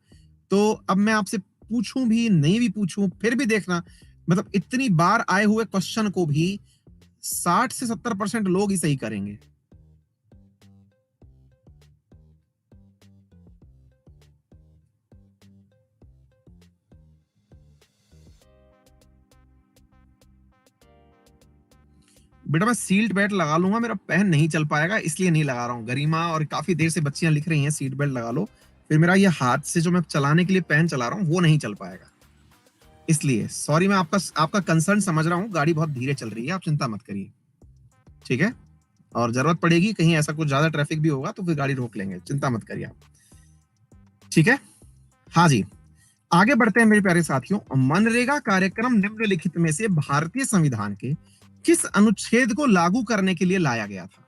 [SPEAKER 1] तो अब मैं आपसे पूछूं भी नहीं भी पूछूं फिर भी देखना, मतलब इतनी बार आए हुए क्वेश्चन को भी 60 से 70% लोग ही सही करेंगे। बेटा मैं सीट बेल्ट लगा लूंगा, मेरा पेन नहीं चल पाएगा इसलिए नहीं लगा रहा हूँ। गरिमा और काफी देर से बच्चियां लिख रही हैं सीट बेल्ट लगा लो, फिर मेरा ये हाथ से जो मैं चलाने के लिए पेन चला रहा हूँ वो नहीं चल पाएगा, इसलिए सॉरी। मैं आपका कंसर्न समझ रहा हूँ, गाड़ी बहुत धीरे चल रही है, आप चिंता मत करिए, ठीक है? और जरूरत पड़ेगी कहीं ऐसा कुछ ज्यादा ट्रैफिक भी होगा तो फिर गाड़ी रोक लेंगे, चिंता मत करिए आप। ठीक है, हाँ जी। आगे बढ़ते हैं मेरे प्यारे साथियों। मनरेगा कार्यक्रम निम्नलिखित में से भारतीय संविधान के किस अनुच्छेद को लागू करने के लिए लाया गया था?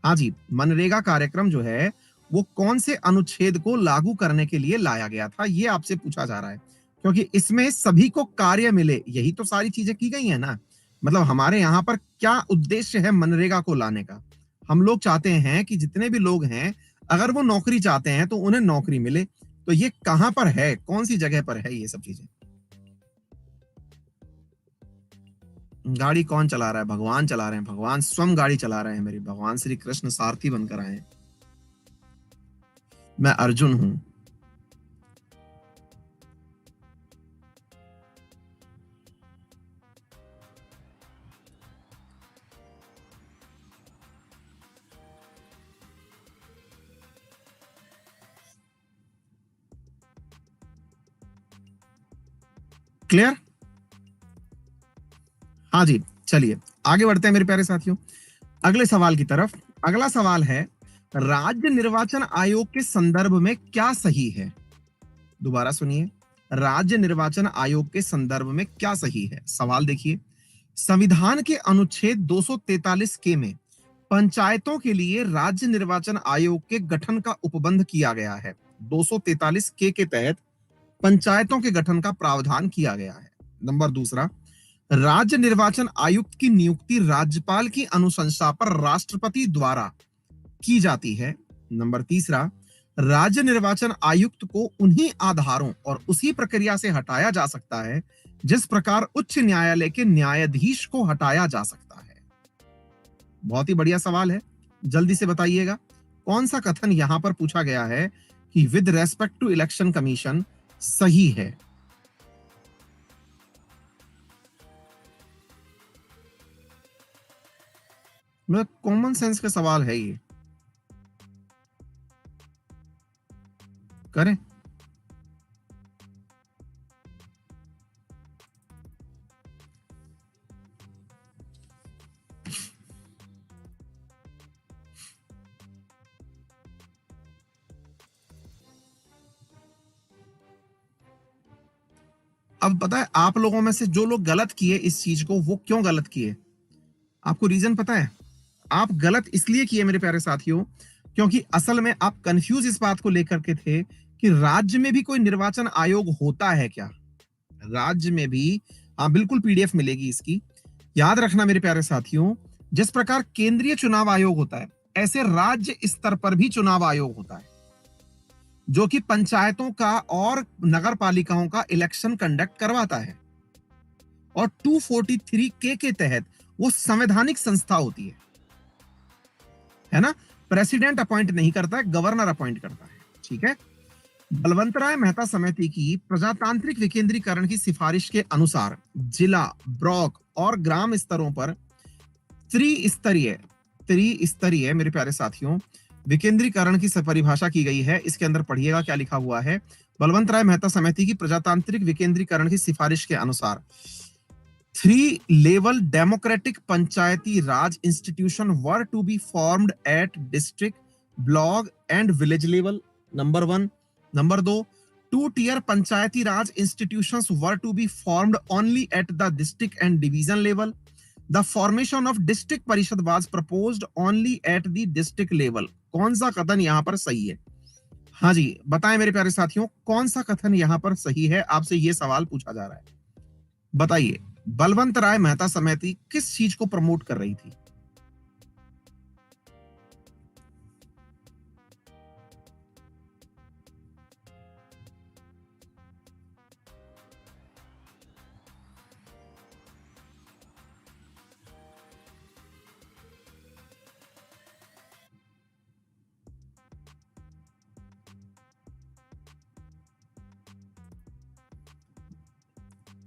[SPEAKER 1] हाँ जी, मनरेगा कार्यक्रम जो है वो कौन से अनुच्छेद को लागू करने के लिए लाया गया था, ये आपसे पूछा जा रहा है। क्योंकि इसमें सभी को कार्य मिले, यही तो सारी चीजें की गई है ना। मतलब हमारे यहाँ पर क्या उद्देश्य है मनरेगा को लाने का? हम लोग चाहते हैं कि जितने भी लोग हैं, अगर वो नौकरी चाहते हैं तो उन्हें नौकरी मिले। तो ये कहां पर है, कौन सी जगह पर है ये सब चीजें? गाड़ी कौन चला रहा है? भगवान चला रहे हैं, भगवान स्वयं गाड़ी चला रहे हैं, मेरे भगवान श्री कृष्ण सारथी बनकर आए हैं। मैं अर्जुन हूं। क्लियर? हाँ जी, चलिए आगे बढ़ते हैं मेरे प्यारे साथियों अगले सवाल की तरफ। अगला सवाल है, राज्य निर्वाचन आयोग के संदर्भ में क्या सही है? दोबारा सुनिए, राज्य निर्वाचन आयोग के संदर्भ में क्या सही है? सवाल देखिए, संविधान के अनुच्छेद 243 के में पंचायतों के लिए राज्य निर्वाचन आयोग के गठन का उपबंध किया गया है। 243 के तहत पंचायतों के गठन का प्रावधान किया गया है। नंबर दूसरा, राज्य निर्वाचन आयुक्त की नियुक्ति राज्यपाल की अनुशंसा पर राष्ट्रपति द्वारा की जाती है। नंबर तीसरा, राज्य निर्वाचन आयुक्त को उन्हीं आधारों और उसी प्रक्रिया से हटाया जा सकता है जिस प्रकार उच्च न्यायालय के न्यायाधीश को हटाया जा सकता है। बहुत ही बढ़िया सवाल है, जल्दी से बताइएगा कौन सा कथन यहां पर पूछा गया है कि with respect to election commission सही है? मतलब कॉमन सेंस का सवाल है ये, करें? अब पता है आप लोगों में से जो लोग गलत किए इस चीज को, वो क्यों गलत किए? आपको रीजन पता है? आप गलत इसलिए किए मेरे प्यारे साथियों क्योंकि असल में आप कंफ्यूज इस बात को लेकर के थे कि राज्य में भी कोई निर्वाचन आयोग होता है क्या? राज्य में भी, हाँ बिल्कुल पीडीएफ मिलेगी इसकी। याद रखना मेरे प्यारे साथियों, जिस प्रकार केंद्रीय चुनाव आयोग होता है, ऐसे राज्य स्तर पर भी चुनाव आयोग होता है जो कि पंचायतों का और नगर पालिकाओं का इलेक्शन कंडक्ट करवाता है। और 243 के तहत वो संवैधानिक संस्था होती है ना। प्रेसिडेंट अपॉइंट नहीं करता है, गवर्नर अपॉइंट करता है। ठीक है, बलवंतराय मेहता समिति की प्रजातांत्रिक विकेंद्रीकरण की सिफारिश के अनुसार जिला, ब्लॉक और ग्राम स्तरों पर त्रिस्तरीय त्रिस्तरीय मेरे प्यारे साथियों विकेंद्रीकरण की परिभाषा की गई है। इसके अंदर पढ़िएगा क्या लिखा हुआ है। बलवंतराय मेहता समिति की प्रजातांत्रिक विकेंद्रीकरण की सिफारिश के अनुसार 3 level democratic Panchayati Raj institution were to be formed at district, block and village level. Number 1। Number 2, 2 tier Panchayati Raj institutions were to be formed only at the district and division level. The formation of district parishad was proposed only at the district level. कौन सा कथन यहां पर सही है? हाँ जी, बताएं मेरे प्यारे साथियों कौन सा कथन यहां पर सही है? आपसे यह सवाल पूछा जा रहा है, बताइए। बलवंत राय मेहता समिति किस चीज को प्रमोट कर रही थी?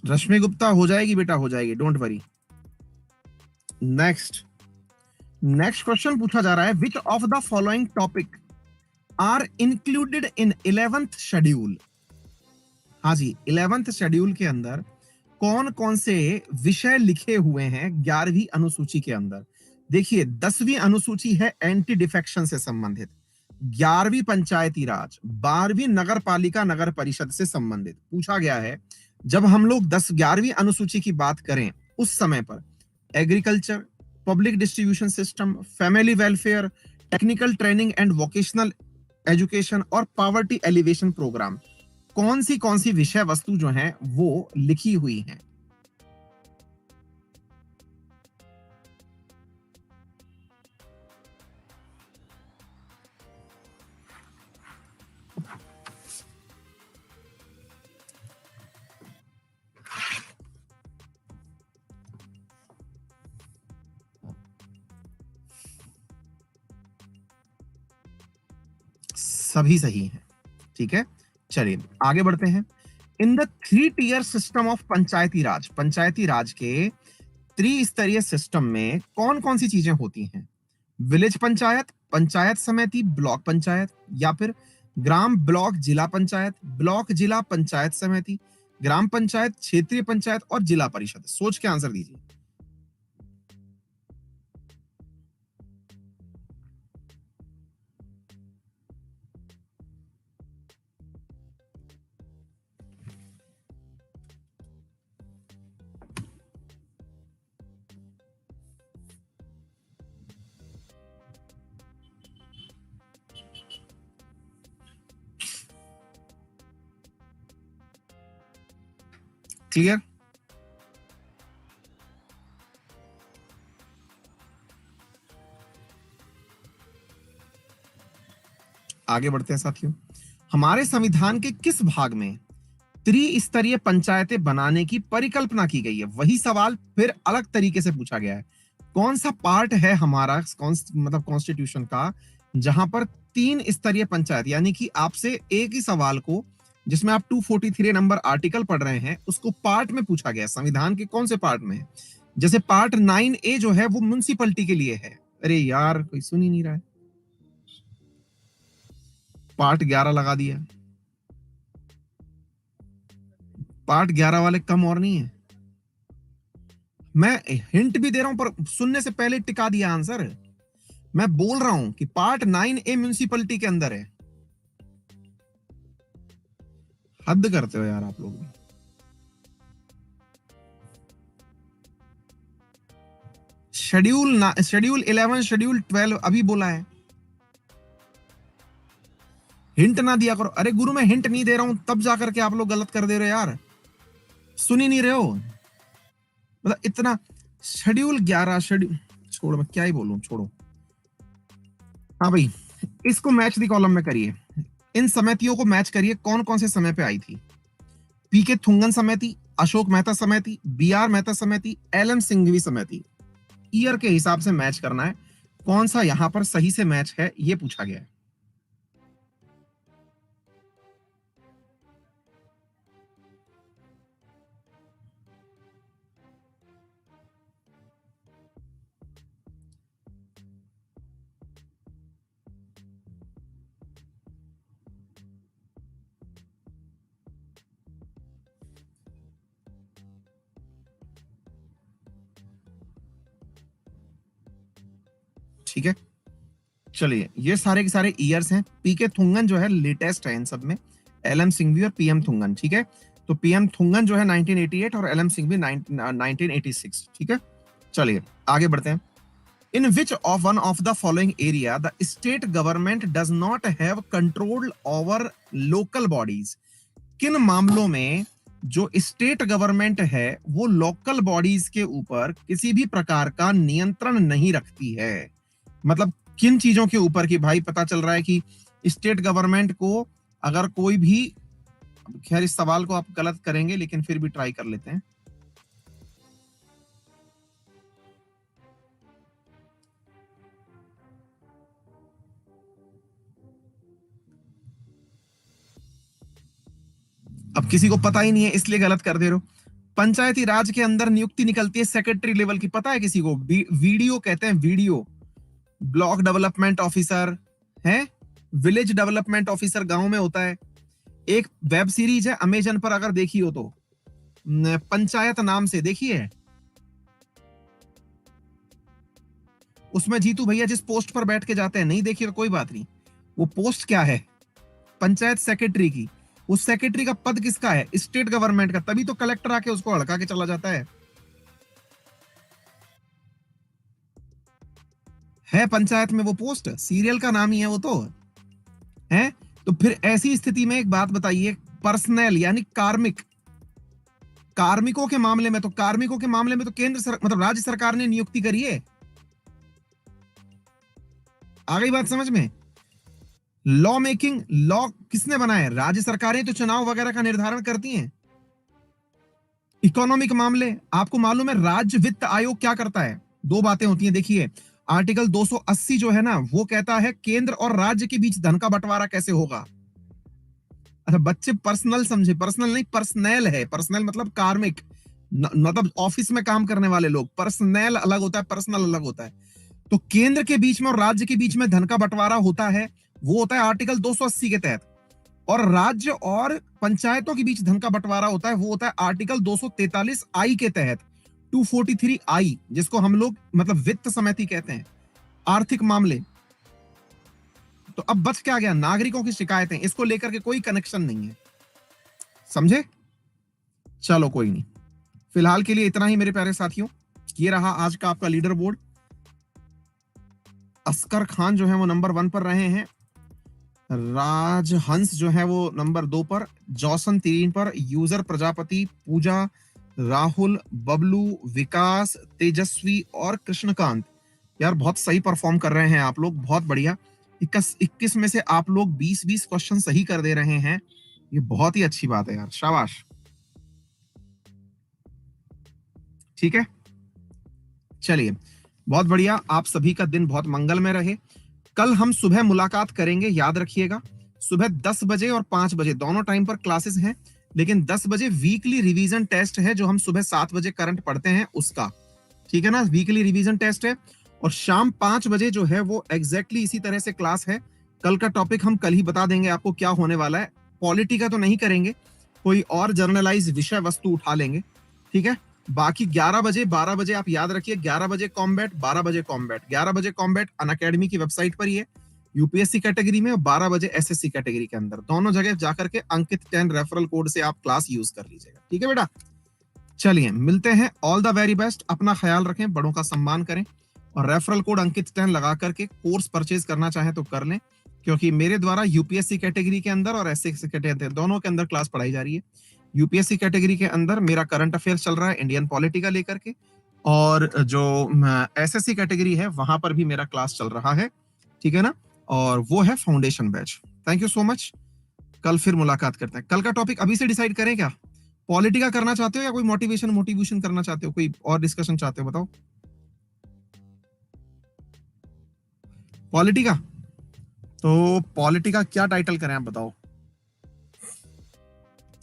[SPEAKER 1] रश्मि गुप्ता हो जाएगी बेटा, हो जाएगी, don't worry. Next next question पूछा जा रहा है, which of the following topic are included in 11th schedule? हाँ जी, 11th शेड्यूल के अंदर कौन कौन से विषय लिखे हुए हैं 11वीं अनुसूची के अंदर? देखिए 10वीं अनुसूची है एंटी डिफेक्शन से संबंधित, 11वीं पंचायती राज, 12वीं नगर पालिका नगर परिषद से संबंधित। पूछा गया है जब हम लोग 11वीं अनुसूची की बात करें उस समय पर agriculture, public distribution system, family welfare, technical training and vocational education और पॉवर्टी एलिवेशन प्रोग्राम, कौन सी विषय वस्तु जो है वो लिखी हुई है? सभी सही हैं। ठीक है, चलिए आगे बढ़ते हैं। In the 3 tier system of Panchayati Raj के त्रिस्तरीय सिस्टम में कौन कौन सी चीजें होती हैं? विलेज पंचायत, पंचायत समिति, ब्लॉक पंचायत, या फिर ग्राम ब्लॉक जिला पंचायत, ब्लॉक जिला पंचायत समिति, ग्राम पंचायत, क्षेत्रीय पंचायत और जिला परिषद। सोच के आंसर दीजिए। क्लियर? आगे बढ़ते हैं साथियों। हमारे संविधान के किस भाग में त्रिस्तरीय पंचायतें बनाने की परिकल्पना की गई है? वही सवाल फिर अलग तरीके से पूछा गया है। कौन सा पार्ट है हमारा मतलब कॉन्स्टिट्यूशन का जहां पर 3 स्तरीय पंचायत, यानी कि आपसे एक ही सवाल को जिसमें आप 243 नंबर आर्टिकल पढ़ रहे हैं उसको पार्ट में पूछा गया है। संविधान के कौन से पार्ट में है? जैसे पार्ट 9A जो है वो म्युनिसिपैलिटी के लिए है। अरे यार कोई सुन ही नहीं रहा है। पार्ट 11 लगा दिया। पार्ट 11 वाले कम और नहीं है। मैं हिंट भी दे रहा हूं पर सुनने से पहले टिका दिया आंसर। मैं बोल रहा हूं कि पार्ट 9A म्युनिसिपैलिटी के अंदर है। हद करते हो यार आप लोग। शेड्यूल 11, शेड्यूल 12 अभी बोला है। हिंट ना दिया करो। अरे गुरु मैं हिंट नहीं दे रहा हूं तब जाकर के आप लोग गलत कर दे रहे हो यार। सुन ही नहीं रहे हो। मतलब इतना शेड्यूल 11 शेड्यूल छोड़ो, मैं क्या ही बोलूं, छोड़ो। हाँ भाई, इसको मैच दी कॉलम में करिए। इन समितियों को मैच करिए कौन कौन से समय पे आई थी। पीके थुंगन समिति, अशोक मेहता समिति, बीआर मेहता समिति, एलएम सिंघवी समिति। ईयर के हिसाब से मैच करना है। कौन सा यहां पर सही से मैच है ये पूछा गया है। ठीक है, चलिए ये सारे के सारे ईयर्स हैं। पीके थुंगन जो है लेटेस्ट है इन सब में, एलएम सिंघवी और पीएम थुंगन। ठीक है, तो पीएम थुंगन जो है 1988 और एलएम सिंघवी 1986। ठीक है, चलिए आगे बढ़ते हैं। In which of one of the following area the state government does not have control over local bodies? किन मामलों में जो स्टेट गवर्नमेंट है वो लोकल बॉडीज के ऊपर किसी भी प्रकार का नियंत्रण नहीं रखती है? मतलब किन चीजों के ऊपर कि भाई पता चल रहा है कि स्टेट गवर्नमेंट को अगर कोई भी, खैर इस सवाल को आप गलत करेंगे लेकिन फिर भी ट्राई कर लेते हैं। अब किसी को पता ही नहीं है इसलिए गलत कर दे रहे हो। पंचायती राज के अंदर नियुक्ति निकलती है सेक्रेटरी लेवल की, पता है किसी को? वीडियो कहते हैं, वीडियो। ब्लॉक डेवलपमेंट ऑफिसर है, विलेज डेवलपमेंट ऑफिसर गांव में होता है। एक वेब सीरीज है अमेजन पर, अगर देखी हो तो, पंचायत नाम से, देखिए उसमें जीतू भैया जिस पोस्ट पर बैठ के जाते हैं, नहीं देखिए तो कोई बात नहीं, वो पोस्ट क्या है, पंचायत सेक्रेटरी की। उस सेक्रेटरी का पद किसका है, स्टेट गवर्नमेंट का, तभी तो कलेक्टर आके उसको हड़का के चला जाता है पंचायत में वो पोस्ट, सीरियल का नाम ही है वो तो है। तो फिर ऐसी स्थिति में एक बात बताइए, पर्सनल यानी कार्मिक, कार्मिकों के मामले में तो, कार्मिकों के मामले में तो मतलब राज्य सरकार ने नियुक्ति करी है। आ गई बात समझ में? लॉ मेकिंग, लॉ किसने बनाया है, राज्य सरकारें तो चुनाव वगैरह का निर्धारण करती हैं। इकोनॉमिक मामले, आपको मालूम है राज्य वित्त आयोग क्या करता है? दो बातें होती हैं, देखिए आर्टिकल 280 जो है ना, वो कहता है केंद्र और राज्य के बीच धन का बंटवारा कैसे होगा। अच्छा बच्चे पर्सनल समझे, पर्सनल नहीं पर्सनल है, पर्सनल मतलब कार्मिक, मतलब ऑफिस में काम करने वाले लोग, पर्सनल अलग होता है, पर्सनल अलग होता है। तो केंद्र के बीच में और राज्य के बीच में धन का बंटवारा होता है, वो होता है आर्टिकल 280 के तहत। और राज्य और पंचायतों के बीच धन का बंटवारा होता है, वो होता है आर्टिकल 243 आई के तहत, 243 आई, जिसको हम लोग मतलब वित्त समिति कहते हैं, आर्थिक मामले। तो अब बच क्या गया, नागरिकों की शिकायतें, इसको लेकर के कोई कनेक्शन नहीं है, समझे? चलो कोई नहीं, फिलहाल के लिए इतना ही मेरे प्यारे साथियों। ये रहा आज का आपका लीडर बोर्ड। अस्कर खान जो है वो नंबर 1 पर रहे हैं, राजहंस जो है वो नंबर 2 पर, जॉसन 3 पर, यूजर प्रजापति, पूजा, राहुल, बबलू, विकास, तेजस्वी और कृष्णकांत। यार बहुत सही परफॉर्म कर रहे हैं आप लोग, बहुत बढ़िया। 21 में से आप लोग 20-20 क्वेश्चन सही कर दे रहे हैं, ये बहुत ही अच्छी बात है यार, शाबाश। ठीक है, चलिए बहुत बढ़िया, आप सभी का दिन बहुत मंगलमय रहे। कल हम सुबह मुलाकात करेंगे, याद रखिएगा, सुबह 10 बजे और 5 बजे दोनों टाइम पर क्लासेस हैं, लेकिन 10 बजे वीकली रिवीजन टेस्ट है जो हम सुबह 7 बजे करंट पढ़ते हैं उसका, ठीक है ना, वीकली रिवीजन टेस्ट है। और शाम 5 बजे जो है वो एग्जैक्टली इसी तरह से क्लास है। कल का टॉपिक हम कल ही बता देंगे आपको क्या होने वाला है, पॉलिटी का तो नहीं करेंगे, कोई और जर्नलाइज विषय वस्तु उठा लेंगे, ठीक है। बाकी 11 बजे 12 बजे आप याद रखिए, 11 बजे कॉम्बैट, 12 बजे कॉम्बैट, 11 बजे कॉम्बैट अनअकैडमी की वेबसाइट पर ही है, यूपीएससी कैटेगरी में, और 12 बजे एसएससी कैटेगरी के अंदर, दोनों जगह जाकर के अंकित 10 रेफरल कोड से आप क्लास यूज कर लीजिएगा, ठीक है बेटा। चलिए मिलते हैं, ऑल द वेरी बेस्ट, अपना ख्याल रखें, बड़ों का सम्मान करें, और रेफरल कोड अंकित 10 लगा करके कोर्स परचेज करना चाहें तो कर लें, क्योंकि मेरे द्वारा यूपीएससी कैटेगरी के अंदर और एसएससी कैटेगरी दोनों के अंदर क्लास पढ़ाई जा रही है। यूपीएससी कैटेगरी के अंदर मेरा करंट अफेयर्स चल रहा है इंडियन पॉलिटी का लेकर के, और जो एसएससी कैटेगरी है वहां पर भी मेरा क्लास चल रहा है, ठीक है ना, और वो है foundation batch. Thank you so much, कल फिर मुलाकात करते हैं। कल का टॉपिक अभी से डिसाइड करें क्या, पॉलिटी का करना चाहते हो या कोई मोटिवेशन मोटिवेशन करना चाहते हो, कोई और डिस्कशन चाहते हो, बताओ। पॉलिटी का, तो पॉलिटी का क्या टाइटल करें आप बताओ,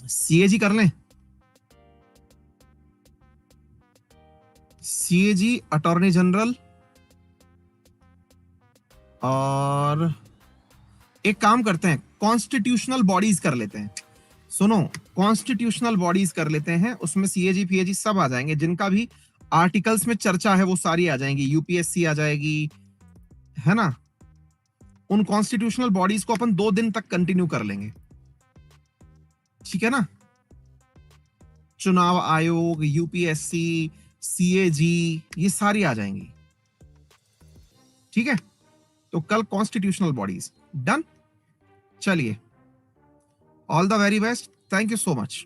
[SPEAKER 1] सीएजी कर लें, सीएजी अटॉर्नी जनरल, और एक काम करते हैं कॉन्स्टिट्यूशनल बॉडीज कर लेते हैं, सुनो कॉन्स्टिट्यूशनल बॉडीज कर लेते हैं, उसमें सीएजी पीएजी सब आ जाएंगे, जिनका भी आर्टिकल्स में चर्चा है वो सारी आ जाएंगी, यूपीएससी आ जाएगी, है ना। उन कॉन्स्टिट्यूशनल बॉडीज को अपन 2 दिन तक कंटिन्यू कर लेंगे, ठीक है ना, चुनाव आयोग, यूपीएससी, सीएजी, ये सारी आ जाएंगी, ठीक है। तो कल कॉन्स्टिट्यूशनल बॉडीज डन। चलिए, all the very best, thank you so much.